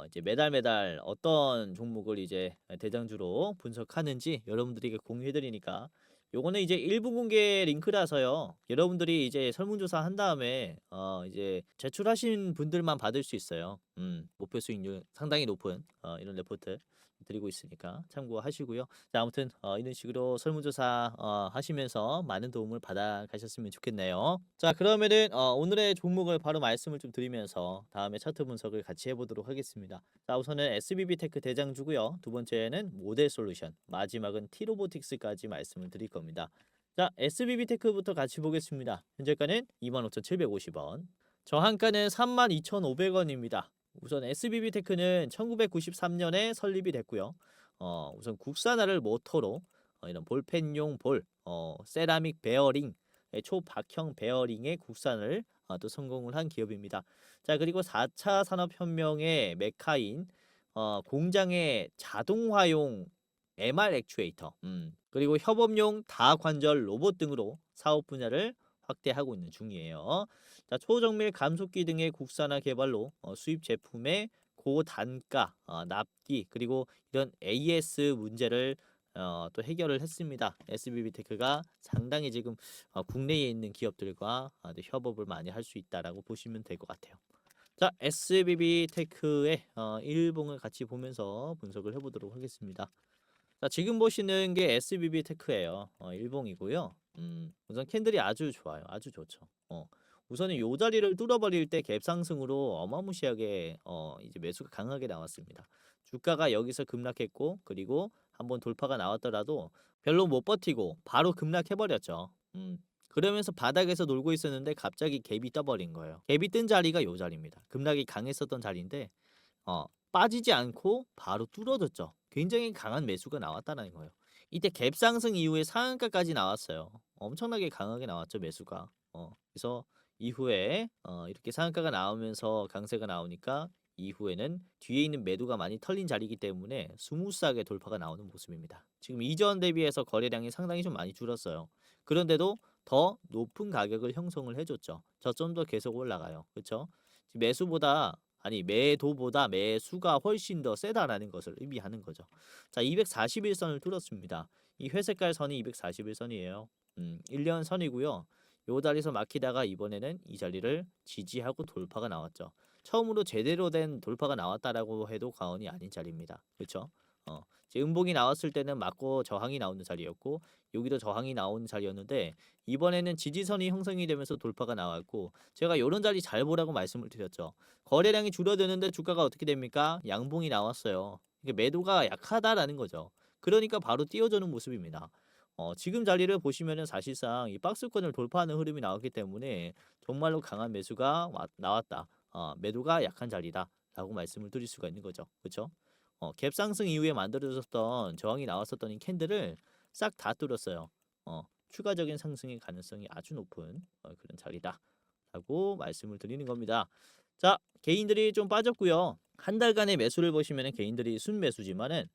이제 매달 어떤 종목을 이제 대장주로 분석하는지 여러분들에게 공유해 드리니까 요거는 이제 일부 공개 링크라서요. 여러분들이 이제 설문조사 한 다음에 이제 제출하신 분들만 받을 수 있어요. 목표 수익률 상당히 높은 이런 레포트 드리고 있으니까 참고하시고요. 자, 아무튼 이런 식으로 설문조사 하시면서 많은 도움을 받아 가셨으면 좋겠네요. 자, 그러면은 오늘의 종목을 바로 말씀을 좀 드리면서 다음에 차트 분석을 같이 해보도록 하겠습니다. 자, 우선은 SBB 테크 대장주고요. 두 번째는 모델 솔루션, 마지막은 T로보틱스까지 말씀을 드릴 겁니다. 자, SBB 테크부터 같이 보겠습니다. 현재가는 25,750원, 저한가는 32,500원입니다. 우선 SBB 테크는 1993년에 설립이 됐고요. 우선 국산화를 모토로 이런 볼펜용 볼, 세라믹 베어링, 초박형 베어링의 국산을 또 성공을 한 기업입니다. 자, 그리고 4차 산업혁명의 메카인 공장의 자동화용 MR 액추에이터, 그리고 협업용 다관절 로봇 등으로 사업 분야를 확대하고 있는 중이에요. 자, 초정밀 감속기 등의 국산화 개발로 수입 제품의 고단가, 납기, 그리고 이런 AS 문제를 또 해결을 했습니다. SBB 테크가 상당히 지금 국내에 있는 기업들과 또 협업을 많이 할 수 있다라고 보시면 될 것 같아요. 자, SBB 테크의 일봉을 같이 보면서 분석을 해보도록 하겠습니다. 자, 지금 보시는 게 SBB 테크예요. 일봉이고요. 우선 캔들이 아주 좋아요. 아주 좋죠. 우선은 요 자리를 뚫어버릴 때 갭상승으로 어마무시하게 이제 매수가 강하게 나왔습니다. 주가가 여기서 급락했고, 그리고 한번 돌파가 나왔더라도 별로 못 버티고 바로 급락해버렸죠. 그러면서 바닥에서 놀고 있었는데 갑자기 갭이 떠버린 거예요. 갭이 뜬 자리가 요 자리입니다. 급락이 강했었던 자리인데 빠지지 않고 바로 뚫어졌죠. 굉장히 강한 매수가 나왔다는 거예요. 이때 갭 상승 이후에 상한가까지 나왔어요. 엄청나게 강하게 나왔죠, 매수가. 그래서 이후에 이렇게 상한가가 나오면서 강세가 나오니까 이후에는 뒤에 있는 매도가 많이 털린 자리이기 때문에 스무스하게 돌파가 나오는 모습입니다. 지금 이전 대비해서 거래량이 상당히 좀 많이 줄었어요. 그런데도 더 높은 가격을 형성을 해줬죠. 저점도 계속 올라가요. 그렇죠? 매수보다 아니 매도보다 매수가 훨씬 더 세다라는 것을 의미하는 거죠. 자, 241선을 뚫었습니다. 이 회색깔 선이 241선이에요. 1년 선이고요. 요 자리에서 막히다가 이번에는 이 자리를 지지하고 돌파가 나왔죠. 처음으로 제대로 된 돌파가 나왔다라고 해도 과언이 아닌 자리입니다. 그렇죠? 이제 음봉이 나왔을 때는 맞고 저항이 나오는 자리였고 여기도 저항이 나오는 자리였는데 이번에는 지지선이 형성이 되면서 돌파가 나왔고 제가 요런 자리 잘 보라고 말씀을 드렸죠. 거래량이 줄어드는데 주가가 어떻게 됩니까? 양봉이 나왔어요. 이게 매도가 약하다라는 거죠. 그러니까 바로 띄워주는 모습입니다. 지금 자리를 보시면은 사실상 이 박스권을 돌파하는 흐름이 나왔기 때문에 정말로 강한 매수가 나왔다. 매도가 약한 자리다라고 말씀을 드릴 수가 있는 거죠. 그렇죠? 갭 상승 이후에 만들어졌던 저항이 나왔었던 이 캔들을 싹 다 뚫었어요. 추가적인 상승의 가능성이 아주 높은 그런 자리다라고 말씀을 드리는 겁니다. 자, 개인들이 좀 빠졌고요. 한 달간의 매수를 보시면은 개인들이 순매수지만은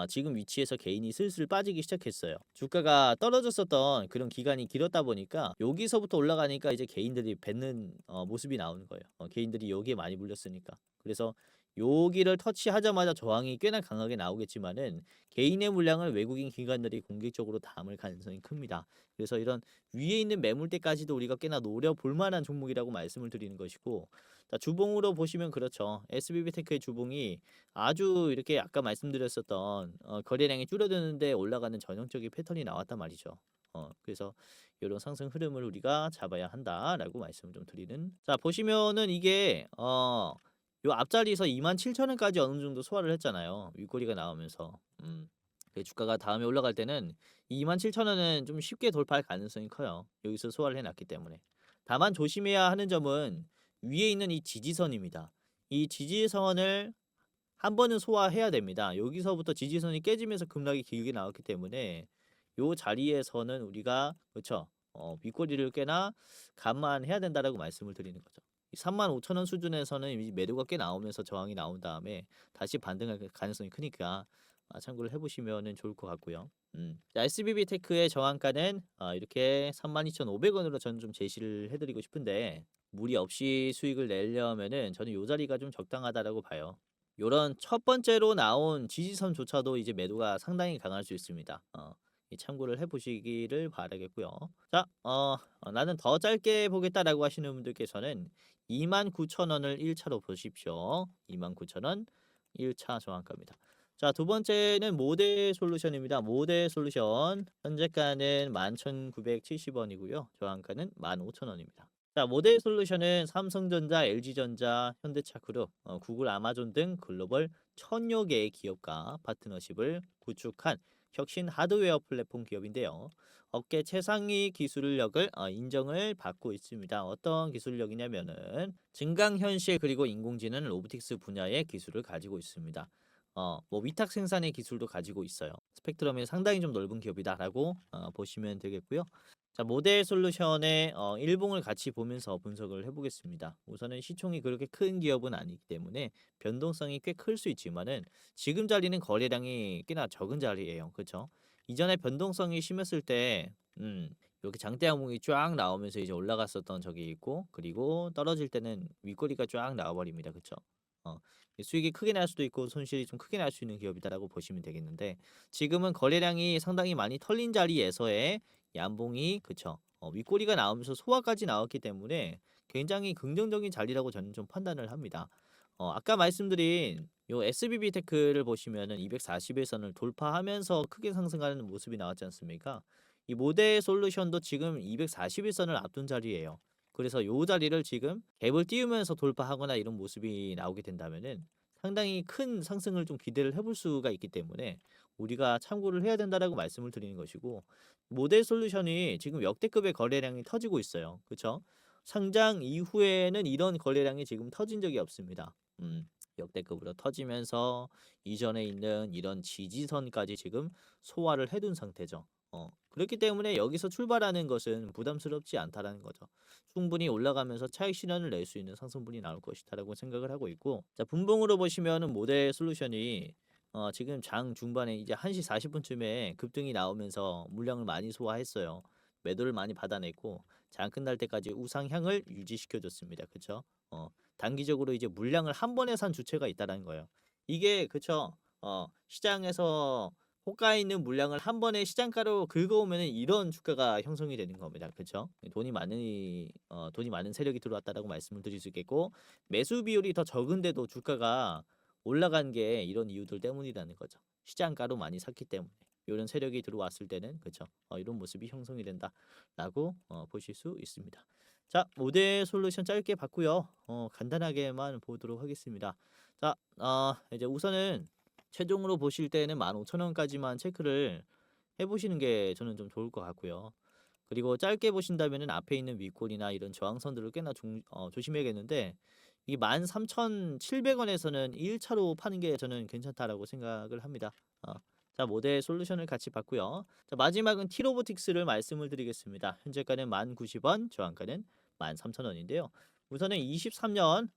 지금 위치에서 개인이 슬슬 빠지기 시작했어요. 주가가 떨어졌었던 그런 기간이 길었다 보니까 여기서부터 올라가니까 이제 개인들이 뱉는 모습이 나오는 거예요. 개인들이 여기에 많이 물렸으니까. 그래서 여기를 터치하자마자 저항이 꽤나 강하게 나오겠지만은 개인의 물량을 외국인 기관들이 공격적으로 담을 가능성이 큽니다. 그래서 이런 위에 있는 매물대까지도 우리가 꽤나 노려볼 만한 종목이라고 말씀을 드리는 것이고, 자, 주봉으로 보시면 그렇죠. SBB 테크의 주봉이 아주 이렇게 아까 말씀드렸었던 거래량이 줄어드는데 올라가는 전형적인 패턴이 나왔단 말이죠. 그래서 이런 상승 흐름을 우리가 잡아야 한다라고 말씀을 좀 드리는. 자, 보시면은 이게 요 앞자리에서 27,000원까지 어느 정도 소화를 했잖아요. 윗꼬리가 나오면서. 그 주가가 다음에 올라갈 때는 27,000원은 좀 쉽게 돌파할 가능성이 커요. 여기서 소화를 해놨기 때문에. 다만 조심해야 하는 점은 위에 있는 이 지지선입니다. 이 지지선을 한 번은 소화해야 됩니다. 여기서부터 지지선이 깨지면서 급락이 길게 나왔기 때문에 요 자리에서는 우리가 그렇죠. 윗꼬리를 꽤나 감안해야 된다라고 말씀을 드리는 거죠. 35,000원 수준에서는 이미 매도가 꽤 나오면서 저항이 나온 다음에 다시 반등할 가능성이 크니까 참고를 해보시면 좋을 것 같고요. 자, SBB 테크의 저항가는 이렇게 32,500원으로 저는 좀 제시를 해드리고 싶은데 무리 없이 수익을 내려면은 저는 요 자리가 좀 적당하다라고 봐요. 요런 첫 번째로 나온 지지선조차도 이제 매도가 상당히 강할 수 있습니다. 이 참고를 해 보시기를 바라겠고요. 자, 나는 더 짧게 보겠다라고 하시는 분들께서는 29,000원을 1 차로 보십시오. 29,000원 1 차 저항가입니다. 자, 두 번째는 모대 솔루션입니다. 모대 솔루션 현재가는 11,970원이고요. 저항가는 15,000원입니다. 자, 모델 솔루션은 삼성전자, LG전자, 현대차그룹, 구글, 아마존 등 글로벌 1000여 개의 기업과 파트너십을 구축한 혁신 하드웨어 플랫폼 기업인데요. 업계 최상위 기술력을 인정을 받고 있습니다. 어떤 기술력이냐면은 증강현실 그리고 인공지능 로보틱스 분야의 기술을 가지고 있습니다. 뭐 위탁 생산의 기술도 가지고 있어요. 스펙트럼이 상당히 좀 넓은 기업이다라고 보시면 되겠고요. 자, 모델 솔루션의 일봉을 같이 보면서 분석을 해보겠습니다. 우선은 시총이 그렇게 큰 기업은 아니기 때문에 변동성이 꽤 클 수 있지만은 지금 자리는 거래량이 꽤나 적은 자리예요. 그렇죠? 이전에 변동성이 심했을 때, 이렇게 장대 항목이 쫙 나오면서 이제 올라갔었던 적이 있고, 그리고 떨어질 때는 윗꼬리가 쫙 나와버립니다. 그렇죠? 어, 수익이 크게 날 수도 있고 손실이 좀 크게 날 수 있는 기업이다라고 보시면 되겠는데 지금은 거래량이 상당히 많이 털린 자리에서의 양봉이 그쵸 윗꼬리가 나오면서 소화까지 나왔기 때문에 굉장히 긍정적인 자리라고 저는 좀 판단을 합니다. 아까 말씀드린 요 SBB 테크를 보시면은 241선을 돌파하면서 크게 상승하는 모습이 나왔지 않습니까? 이 모델 솔루션도 지금 241선을 앞둔 자리예요. 그래서 요 자리를 지금 갭을 띄우면서 돌파하거나 이런 모습이 나오게 된다면은 상당히 큰 상승을 좀 기대를 해볼 수가 있기 때문에 우리가 참고를 해야 된다라고 말씀을 드리는 것이고 모델 솔루션이 지금 역대급의 거래량이 터지고 있어요. 그쵸? 상장 이후에는 이런 거래량이 지금 터진 적이 없습니다. 역대급으로 터지면서 이전에 있는 이런 지지선까지 지금 소화를 해둔 상태죠. 그렇기 때문에 여기서 출발하는 것은 부담스럽지 않다라는 거죠. 충분히 올라가면서 차익 실현을 낼 수 있는 상승분이 나올 것이다라고 생각을 하고 있고, 자, 분봉으로 보시면은 모델 솔루션이 지금 장 중반에 이제 1시 40분쯤에 급등이 나오면서 물량을 많이 소화했어요. 매도를 많이 받아냈고 장 끝날 때까지 우상향을 유지시켜 줬습니다. 그쵸? 단기적으로 이제 물량을 한 번에 산 주체가 있다라는 거예요. 이게 그쵸? 시장에서 호가에 있는 물량을 한 번에 시장가로 긁어오면은 이런 주가가 형성이 되는 겁니다. 그쵸? 돈이 많은 세력이 들어왔다라고 말씀을 드릴 수 있겠고 매수 비율이 더 적은데도 주가가 올라간 게 이런 이유들 때문이라는 거죠. 시장가로 많이 샀기 때문에 이런 세력이 들어왔을 때는 그쵸? 이런 모습이 형성이 된다라고 보실 수 있습니다. 자, 모델 솔루션 짧게 봤고요. 간단하게만 보도록 하겠습니다. 자, 이제 우선은 최종으로 보실 때는 15,000원까지만 체크를 해보시는 게 저는 좀 좋을 것 같고요. 그리고 짧게 보신다면은 앞에 있는 윗골이나 이런 저항선들을 꽤나 조심해야겠는데 이 13,700원에서는 1차로 파는 게 저는 괜찮다라고 생각을 합니다. 자, 모델 솔루션을 같이 봤고요. 자, 마지막은 T로보틱스를 말씀을 드리겠습니다. 현재가는 1090원, 저항가는 13,000원인데요. 우선은 23년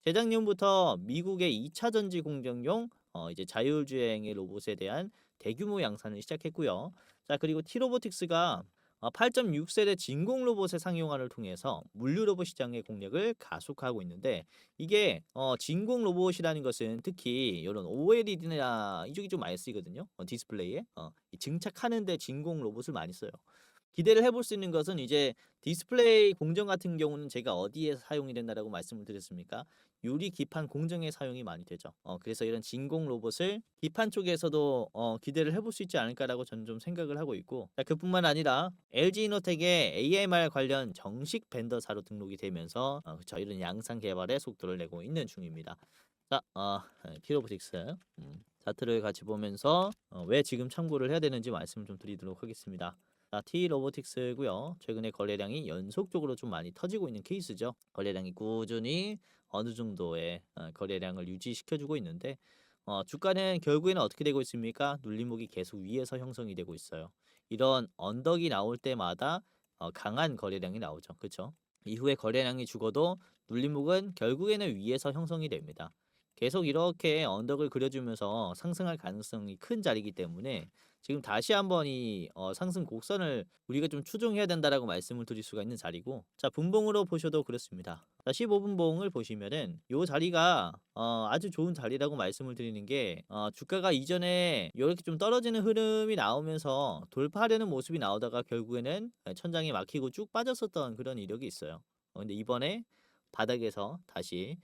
재작년부터 미국의 2차 전지 공정용 이제 자율주행의 로봇에 대한 대규모 양산을 시작했고요. 자, 그리고 T로보틱스가 8.6세대 진공 로봇의 상용화를 통해서 물류 로봇 시장의 공략을 가속화하고 있는데 이게 진공 로봇이라는 것은 특히 이런 OLED나 이쪽이 좀 많이 쓰이거든요. 디스플레이에 이 증착하는데 진공 로봇을 많이 써요. 기대를 해볼 수 있는 것은 이제 디스플레이 공정 같은 경우는 제가 어디에 사용이 된다라고 말씀을 드렸습니까? 유리 기판 공정에 사용이 많이 되죠. 그래서 이런 진공 로봇을 기판 쪽에서도 기대를 해볼 수 있지 않을까라고 저는 좀 생각을 하고 있고, 자, 그뿐만 아니라 LG 이노텍의 AMR 관련 정식 벤더사로 등록이 되면서 그쵸, 이런 양산 개발에 속도를 내고 있는 중입니다. 자, T로보틱스 차트를 같이 보면서 왜 지금 참고를 해야 되는지 말씀을 좀 드리도록 하겠습니다. 자, T로보틱스고요. 최근에 거래량이 연속적으로 좀 많이 터지고 있는 케이스죠. 거래량이 꾸준히 어느 정도의 거래량을 유지시켜주고 있는데 주가는 결국에는 어떻게 되고 있습니까? 눌림목이 계속 위에서 형성이 되고 있어요. 이런 언덕이 나올 때마다 강한 거래량이 나오죠. 그렇죠? 이후에 거래량이 죽어도 눌림목은 결국에는 위에서 형성이 됩니다. 계속 이렇게 언덕을 그려주면서 상승할 가능성이 큰 자리이기 때문에 지금 다시 한번 이 상승 곡선을 우리가 좀 추종해야 된다라고 말씀을 드릴 수가 있는 자리고, 자 분봉으로 보셔도 그렇습니다. 자 15분봉을 보시면은 요 자리가 아주 좋은 자리라고 말씀을 드리는 게, 주가가 이전에 이렇게 좀 떨어지는 흐름이 나오면서 돌파하려는 모습이 나오다가 결국에는 천장이 막히고 쭉 빠졌었던 그런 이력이 있어요. 근데 이번에 바닥에서 다시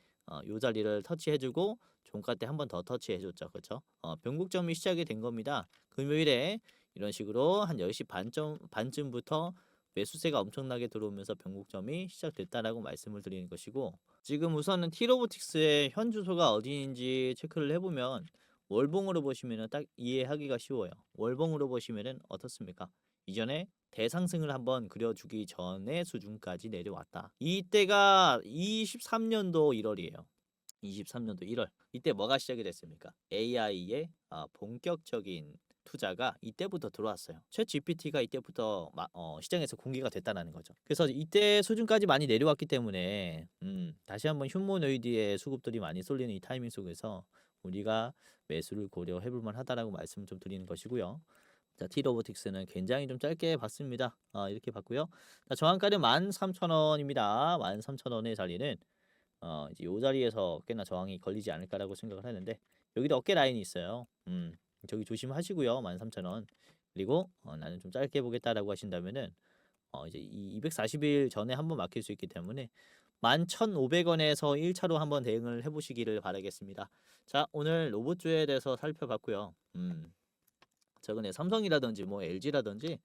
요 자리를 터치해주고 종가 때 한 번 더 터치해줬죠. 그렇죠? 변곡점이 시작이 된 겁니다. 금요일에 이런 식으로 한 10시 반쯤부터 매수세가 엄청나게 들어오면서 변곡점이 시작됐다라고 말씀을 드리는 것이고, 지금 우선은 T로보틱스의 현 주소가 어디인지 체크를 해보면 월봉으로 보시면은 딱 이해하기가 쉬워요. 월봉으로 보시면은 어떻습니까? 이전에 대상승을 한번 그려주기 전에 수준까지 내려왔다. 이때가 23년도 1월이에요. 23년도 1월. 이때 뭐가 시작이 됐습니까? AI의 본격적인 투자가 이때부터 들어왔어요. 챗 GPT가 이때부터 시장에서 공개가 됐다는 거죠. 그래서 이때 수준까지 많이 내려왔기 때문에 다시 한번 휴머노이드의 수급들이 많이 쏠리는 이 타이밍 속에서 우리가 매수를 고려해 볼 만하다라고 말씀을 좀 드리는 것이고요. 자, T로보틱스는 굉장히 좀 짧게 봤습니다. 이렇게 봤고요. 자, 저항가는 13,000원입니다. 13,000원의 자리는 이제 요 자리에서 꽤나 저항이 걸리지 않을까라고 생각을 하는데, 여기도 어깨 라인이 있어요. 저기 조심하시고요. 13,000원. 그리고 나는 좀 짧게 보겠다라고 하신다면은 이제 이 240일 전에 한번 막힐 수 있기 때문에 11,500원에서 1차로 한번 대응을 해보시기를 바라겠습니다. 자, 오늘 로봇주에 대해서 살펴봤고요. 최근에 삼성이라든지 뭐 LG라든지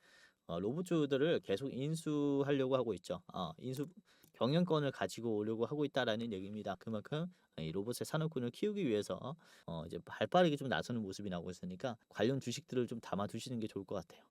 로봇주들을 계속 인수하려고 하고 있죠. 인수 경영권을 가지고 오려고 하고 있다라는 얘기입니다. 그만큼 이 로봇의 산업군을 키우기 위해서 이제 발빠르게 좀 나서는 모습이 나오고 있으니까 관련 주식들을 좀 담아 두시는 게 좋을 것 같아요.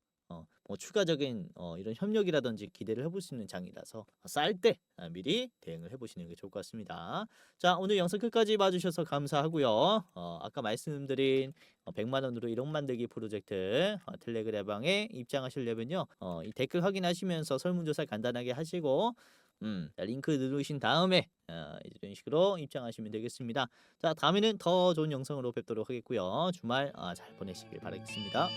뭐 추가적인 이런 협력이라든지 기대를 해볼 수 있는 장이라서 쌀 때 미리 대응을 해보시는 게 좋을 것 같습니다. 자, 오늘 영상 끝까지 봐주셔서 감사하고요. 아까 말씀드린 100만 원으로 1억 만들기 프로젝트 텔레그램방에 입장하시려면요, 이 댓글 확인하시면서 설문조사 간단하게 하시고 링크 누르신 다음에 이런 식으로 입장하시면 되겠습니다. 자, 다음에는 더 좋은 영상으로 뵙도록 하겠고요. 주말 잘 보내시길 바라겠습니다.